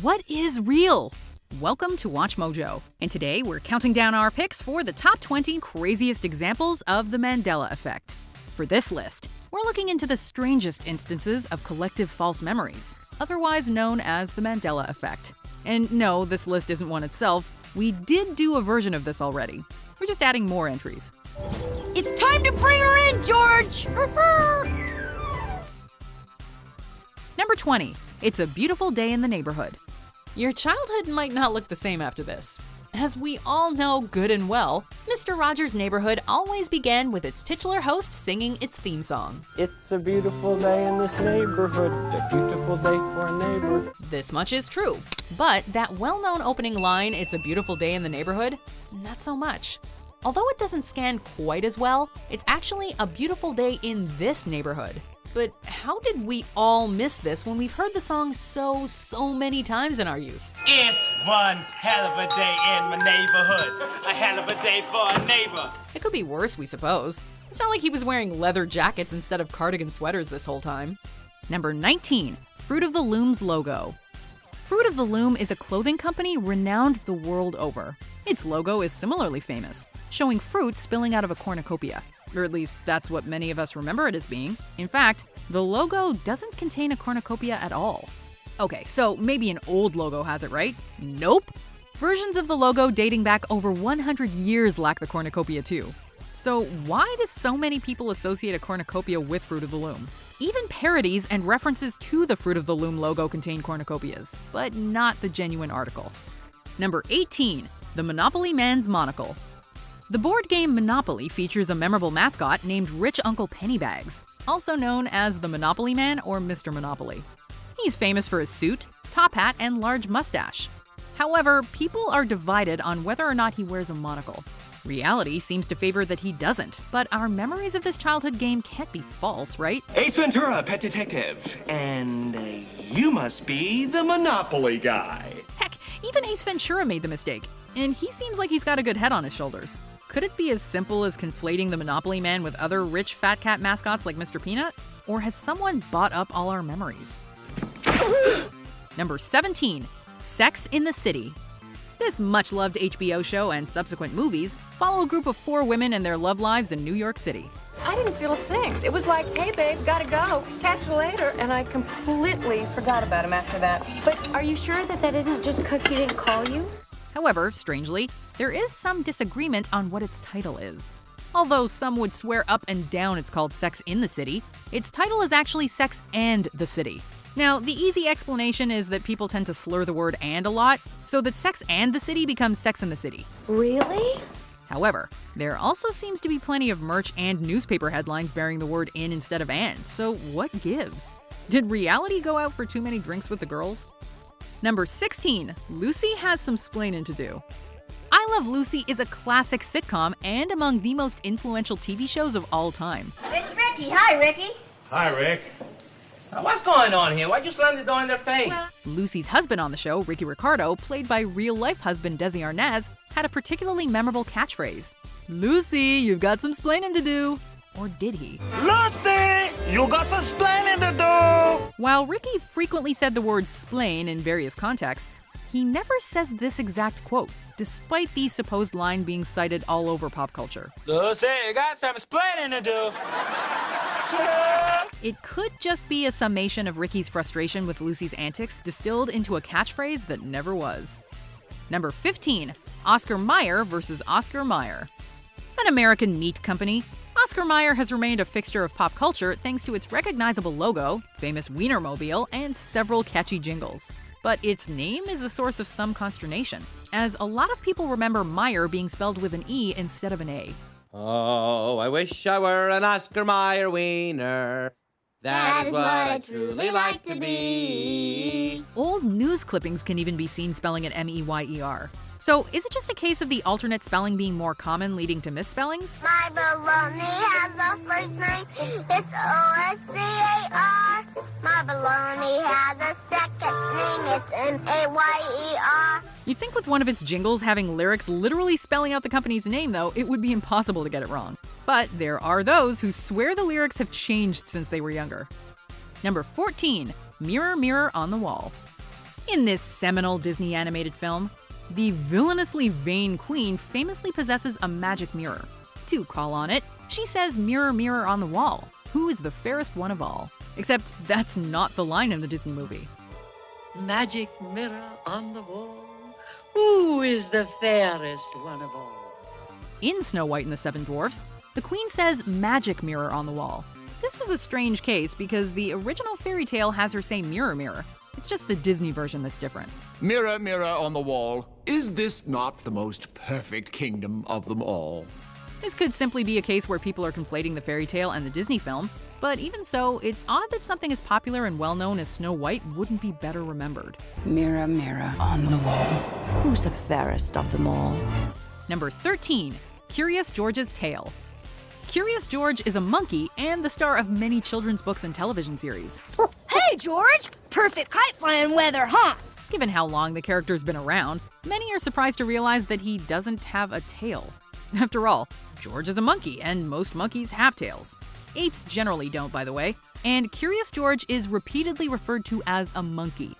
What is real? Welcome to Watch Mojo, and today we're counting down our picks for the top 20 craziest examples of the Mandela effect. For this list, we're looking into the strangest instances of collective false memories, otherwise known as the Mandela effect. And no, this list isn't one itself. We did do a version of this already. We're just adding more entries. It's time to bring her in, George! Number 20. It's a beautiful day in the neighborhood. Your childhood might not look the same after this. As we all know good and well, Mr. Rogers' Neighborhood always began with its titular host singing its theme song. It's a beautiful day in this neighborhood, a beautiful day for a neighbor. This much is true, but that well-known opening line, "It's a beautiful day in the neighborhood," not so much. Although it doesn't scan quite as well, it's actually a beautiful day in this neighborhood. But how did we all miss this when we've heard the song so many times in our youth? It's one hell of a day in my neighborhood. A hell of a day for a neighbor. It could be worse, we suppose. It's not like he was wearing leather jackets instead of cardigan sweaters this whole time. Number 19. Fruit of the Loom's logo. Fruit of the Loom is a clothing company renowned the world over. Its logo is similarly famous, showing fruit spilling out of a cornucopia. Or at least that's what many of us remember it as being. In fact, the logo doesn't contain a cornucopia at all. Okay, so maybe an old logo has it, right? Nope! Versions of the logo dating back over 100 years lack the cornucopia too. So why do so many people associate a cornucopia with Fruit of the Loom? Even parodies and references to the Fruit of the Loom logo contain cornucopias, but not the genuine article. Number 18. The Monopoly Man's Monocle. The board game Monopoly features a memorable mascot named Rich Uncle Pennybags, also known as the Monopoly Man or Mr. Monopoly. He's famous for his suit, top hat, and large mustache. However, people are divided on whether or not he wears a monocle. Reality seems to favor that he doesn't, but our memories of this childhood game can't be false, right? Ace Ventura, pet detective. And you must be the Monopoly guy. Heck, even Ace Ventura made the mistake, and he seems like he's got a good head on his shoulders. Could it be as simple as conflating the Monopoly Man with other rich fat cat mascots like Mr. Peanut? Or has someone bought up all our memories? Number 17. Sex in the City. This much-loved HBO show and subsequent movies follow a group of 4 women and their love lives in New York City. I didn't feel a thing. It was like, hey babe, gotta go, catch you later, and I completely forgot about him after that. But are you sure that isn't just because he didn't call you? However, strangely, there is some disagreement on what its title is. Although some would swear up and down it's called Sex in the City, its title is actually Sex and the City. Now, the easy explanation is that people tend to slur the word "and" a lot, so that Sex and the City becomes Sex in the City. Really? However, there also seems to be plenty of merch and newspaper headlines bearing the word "in" instead of "and", so what gives? Did reality go out for too many drinks with the girls? Number 16. Lucy has some splainin' to do. I Love Lucy is a classic sitcom and among the most influential TV shows of all time. It's Ricky. Hi, Ricky. Hi, Rick. What's going on here? Why'd you slam the door in their face? Lucy's husband on the show, Ricky Ricardo, played by real-life husband Desi Arnaz, had a particularly memorable catchphrase. "Lucy, you've got some splainin' to do." Or did he? Lucy, you got some splaining to do. While Ricky frequently said the word "splain" in various contexts, he never says this exact quote, despite the supposed line being cited all over pop culture. Lucy, you got some splaining to do. It could just be a summation of Ricky's frustration with Lucy's antics distilled into a catchphrase that never was. Number 15. Oscar Mayer versus Oscar Mayer. An American meat company, Oscar Mayer has remained a fixture of pop culture thanks to its recognizable logo, famous Wienermobile, and several catchy jingles. But its name is a source of some consternation, as a lot of people remember Mayer being spelled with an E instead of an A. Oh, I wish I were an Oscar Mayer wiener. That is what I truly like to be. Old news clippings can even be seen spelling it M-E-Y-E-R. So is it just a case of the alternate spelling being more common, leading to misspellings? My baloney has a first name. It's O-S-C-A-R. My baloney has a second name. It's M-A-Y-E-R. You'd think with one of its jingles having lyrics literally spelling out the company's name, though, it would be impossible to get it wrong. But there are those who swear the lyrics have changed since they were younger. Number 14. Mirror, Mirror on the Wall. In this seminal Disney animated film, the villainously vain queen famously possesses a magic mirror. To call on it, she says, "Mirror, mirror on the wall, who is the fairest one of all?" Except that's not the line in the Disney movie. Magic mirror on the wall, who is the fairest one of all? In Snow White and the Seven Dwarfs, the queen says, "Magic mirror on the wall." This is a strange case because the original fairy tale has her say "mirror, mirror." It's just the Disney version that's different. Mirror, mirror on the wall, is this not the most perfect kingdom of them all? This could simply be a case where people are conflating the fairy tale and the Disney film, but even so, it's odd that something as popular and well-known as Snow White wouldn't be better remembered. Mirror, mirror on the wall, who's the fairest of them all? Number 13, Curious George's Tale. Curious George is a monkey and the star of many children's books and television series. Hey, George! Perfect kite flying weather, huh? Given how long the character's been around, many are surprised to realize that he doesn't have a tail. After all, George is a monkey, and most monkeys have tails. Apes generally don't, by the way, and Curious George is repeatedly referred to as a monkey.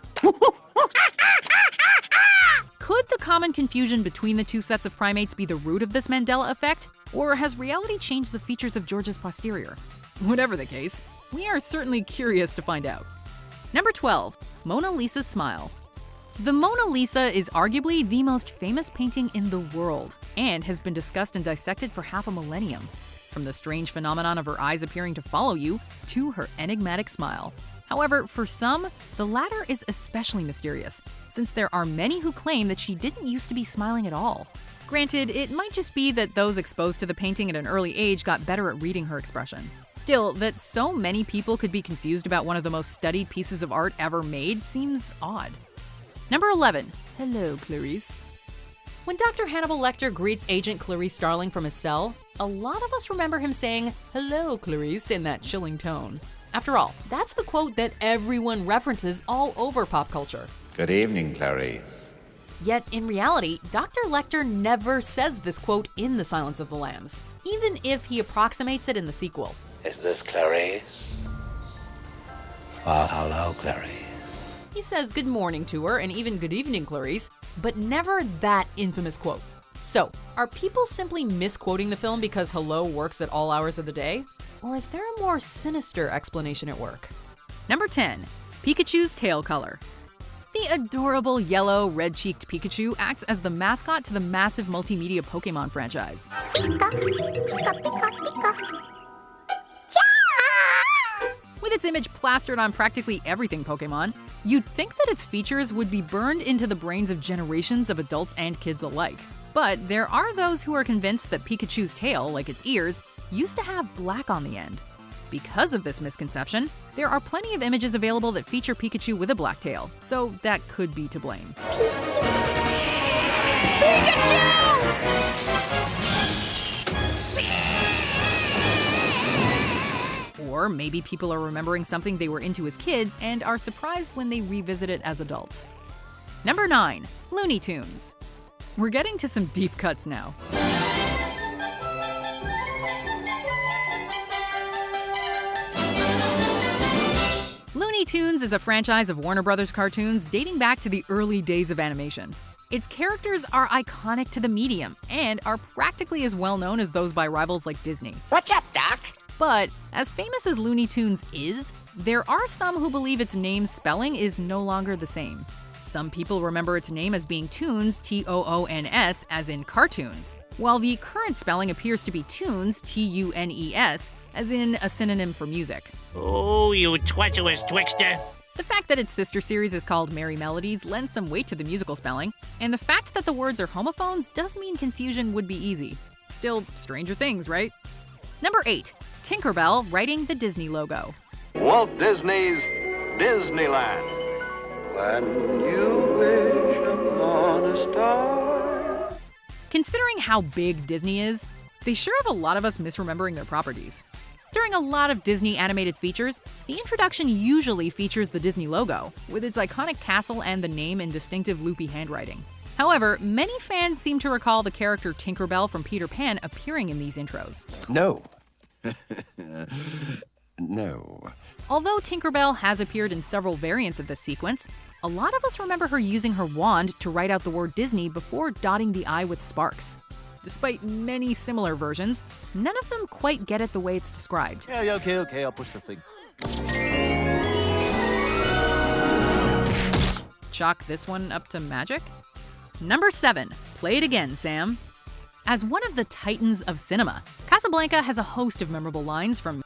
Could the common confusion between the two sets of primates be the root of this Mandela effect, or has reality changed the features of George's posterior? Whatever the case, we are certainly curious to find out. Number 12, Mona Lisa's Smile. The Mona Lisa is arguably the most famous painting in the world and has been discussed and dissected for half a millennium. From the strange phenomenon of her eyes appearing to follow you to her enigmatic smile. However, for some, the latter is especially mysterious, since there are many who claim that she didn't used to be smiling at all. Granted, it might just be that those exposed to the painting at an early age got better at reading her expression. Still, that so many people could be confused about one of the most studied pieces of art ever made seems odd. Number 11, Hello, Clarice. When Dr. Hannibal Lecter greets Agent Clarice Starling from his cell, a lot of us remember him saying, "Hello, Clarice," in that chilling tone. After all, that's the quote that everyone references all over pop culture. Good evening, Clarice. Yet, in reality, Dr. Lecter never says this quote in The Silence of the Lambs, even if he approximates it in the sequel. Is this Clarice? Well, hello, Clarice. He says good morning to her and even good evening, Clarice, but never that infamous quote. So, are people simply misquoting the film because hello works at all hours of the day? Or is there a more sinister explanation at work? Number 10, Pikachu's tail color. The adorable yellow, red-cheeked Pikachu acts as the mascot to the massive multimedia Pokemon franchise. Pika, pika, pika, pika. With its image plastered on practically everything Pokemon, you'd think that its features would be burned into the brains of generations of adults and kids alike. But there are those who are convinced that Pikachu's tail, like its ears, used to have black on the end. Because of this misconception, there are plenty of images available that feature Pikachu with a black tail, so that could be to blame. Or maybe people are remembering something they were into as kids and are surprised when they revisit it as adults. Number 9, Looney Tunes. We're getting to some deep cuts now. Looney Tunes is a franchise of Warner Brothers cartoons dating back to the early days of animation. Its characters are iconic to the medium and are practically as well known as those by rivals like Disney. What's up, Doc? But as famous as Looney Tunes is, there are some who believe its name's spelling is no longer the same. Some people remember its name as being Toons, T-O-O-N-S, as in cartoons, while the current spelling appears to be Tunes, T-U-N-E-S, as in a synonym for music. Oh, you treacherous trickster. The fact that its sister series is called Merry Melodies lends some weight to the musical spelling, and the fact that the words are homophones does mean confusion would be easy. Still, stranger things, right? Number 8, Tinkerbell writing the Disney logo. Walt Disney's Disneyland. When you wish upon a star. Considering how big Disney is, they sure have a lot of us misremembering their properties. During a lot of Disney animated features, the introduction usually features the Disney logo, with its iconic castle and the name in distinctive loopy handwriting. However, many fans seem to recall the character Tinkerbell from Peter Pan appearing in these intros. No. No. Although Tinkerbell has appeared in several variants of this sequence, a lot of us remember her using her wand to write out the word Disney before dotting the I with sparks. Despite many similar versions, none of them quite get it the way it's described. Yeah, okay, I'll push the thing. Chalk this one up to magic? Number 7. Play it again, Sam. As one of the titans of cinema, Casablanca has a host of memorable lines from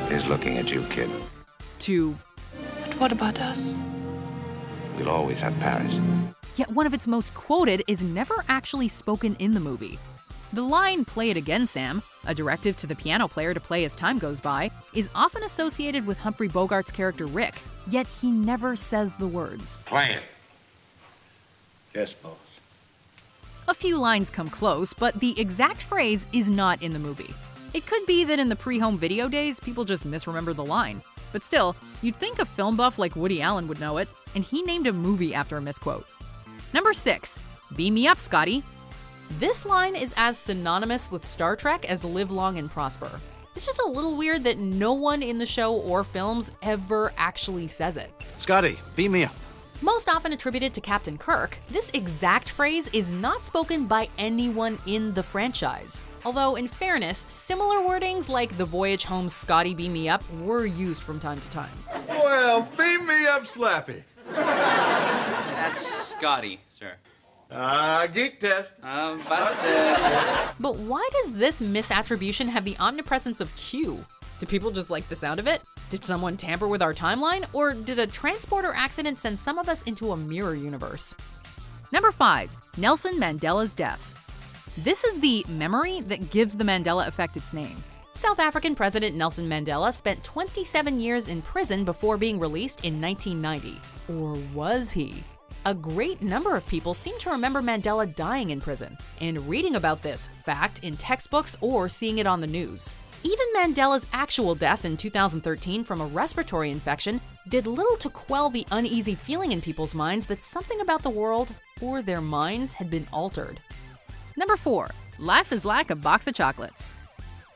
He's looking at you, kid. to But what about us? We'll always have Paris. Yet one of its most quoted is never actually spoken in the movie. The line, "Play it again, Sam," a directive to the piano player to play as time goes by, is often associated with Humphrey Bogart's character Rick, yet he never says the words. Play it. Yes, boss. A few lines come close, but the exact phrase is not in the movie. It could be that in the pre-home video days, people just misremember the line. But still, you'd think a film buff like Woody Allen would know it, and he named a movie after a misquote. Number 6. Beam me up, Scotty. This line is as synonymous with Star Trek as Live Long and Prosper. It's just a little weird that no one in the show or films ever actually says it. Scotty, beam me up. Most often attributed to Captain Kirk, this exact phrase is not spoken by anyone in the franchise. Although, in fairness, similar wordings like "The voyage home, Scotty, beam me up" were used from time to time. Well, beam me up, Slappy. That's Scotty, sir. Geek test. Busted. But why does this misattribution have the omnipresence of Q? Do people just like the sound of it? Did someone tamper with our timeline? Or did a transporter accident send some of us into a mirror universe? Number 5. Nelson Mandela's death. This is the memory that gives the Mandela effect its name. South African President Nelson Mandela spent 27 years in prison before being released in 1990. Or was he? A great number of people seem to remember Mandela dying in prison, and reading about this fact in textbooks or seeing it on the news. Even Mandela's actual death in 2013 from a respiratory infection did little to quell the uneasy feeling in people's minds that something about the world or their minds had been altered. Number 4. Life is like a box of chocolates.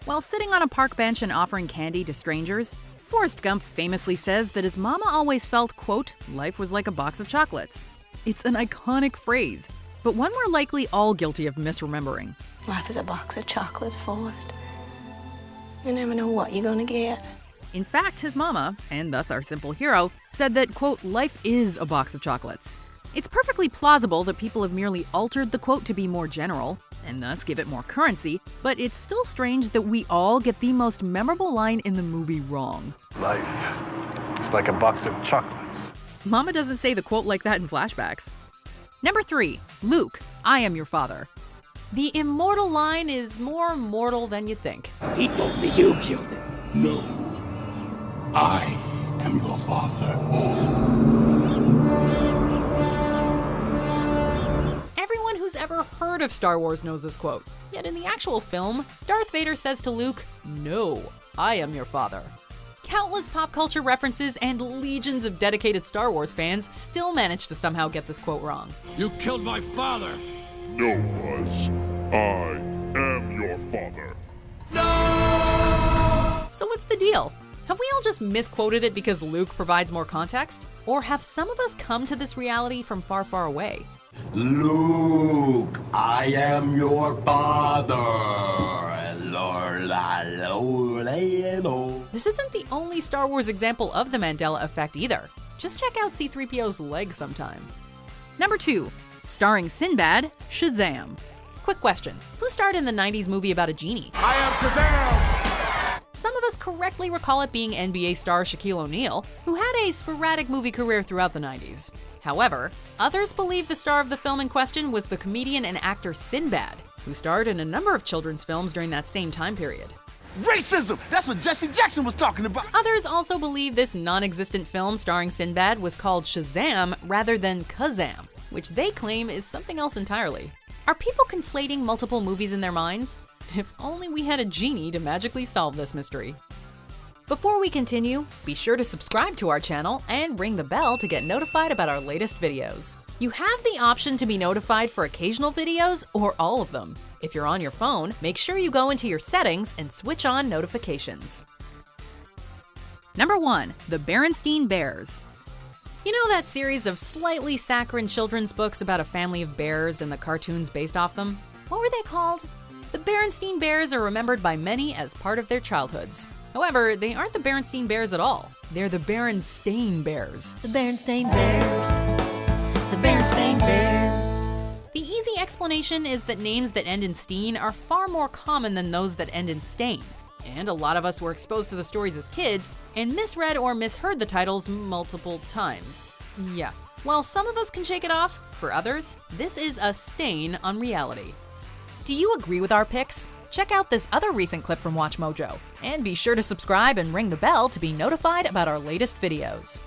While sitting on a park bench and offering candy to strangers, Forrest Gump famously says that his mama always felt, quote, "life was like a box of chocolates." It's an iconic phrase, but one we're likely all guilty of misremembering. Life is a box of chocolates, Forrest. You never know what you're gonna get. In fact, his mama, and thus our simple hero, said that, quote, "life is a box of chocolates." It's perfectly plausible that people have merely altered the quote to be more general, and thus give it more currency, but it's still strange that we all get the most memorable line in the movie wrong. Life is like a box of chocolates. Mama doesn't say the quote like that in flashbacks. Number 3. Luke, I am your father. The immortal line is more mortal than you think. He told me you killed him. No, I am your father. Everyone who's ever heard of Star Wars knows this quote. Yet in the actual film, Darth Vader says to Luke, "No, I am your father." Countless pop culture references and legions of dedicated Star Wars fans still manage to somehow get this quote wrong. You killed my father. No, Buzz. I am your father. So what's the deal? Have we all just misquoted it because Luke provides more context? Or have some of us come to this reality from far, far away? Luke, I am your father. This isn't the only Star Wars example of the Mandela effect either. Just check out C-3PO's leg sometime. Number 2. Starring Sinbad, Shazam. Quick question. Who starred in the 90s movie about a genie? I am Kazam! Some of us correctly recall it being NBA star Shaquille O'Neal, who had a sporadic movie career throughout the 90s. However, others believe the star of the film in question was the comedian and actor Sinbad, who starred in a number of children's films during that same time period. Racism! That's what Jesse Jackson was talking about! Others also believe this non-existent film starring Sinbad was called Shazam rather than Kazam, which they claim is something else entirely. Are people conflating multiple movies in their minds? If only we had a genie to magically solve this mystery. Before we continue, be sure to subscribe to our channel and ring the bell to get notified about our latest videos. You have the option to be notified for occasional videos or all of them. If you're on your phone, make sure you go into your settings and switch on notifications. Number 1. The Berenstein Bears. You know that series of slightly saccharine children's books about a family of bears and the cartoons based off them? What were they called? The Berenstein Bears are remembered by many as part of their childhoods. However, they aren't the Berenstein Bears at all. They're the Berenstain Bears. The Berenstain Bears. The Berenstain Bears. The easy explanation is that names that end in Steen are far more common than those that end in Stain. And a lot of us were exposed to the stories as kids and misread or misheard the titles multiple times. Yeah. While some of us can shake it off, for others, this is a stain on reality. Do you agree with our picks? Check out this other recent clip from WatchMojo, and be sure to subscribe and ring the bell to be notified about our latest videos.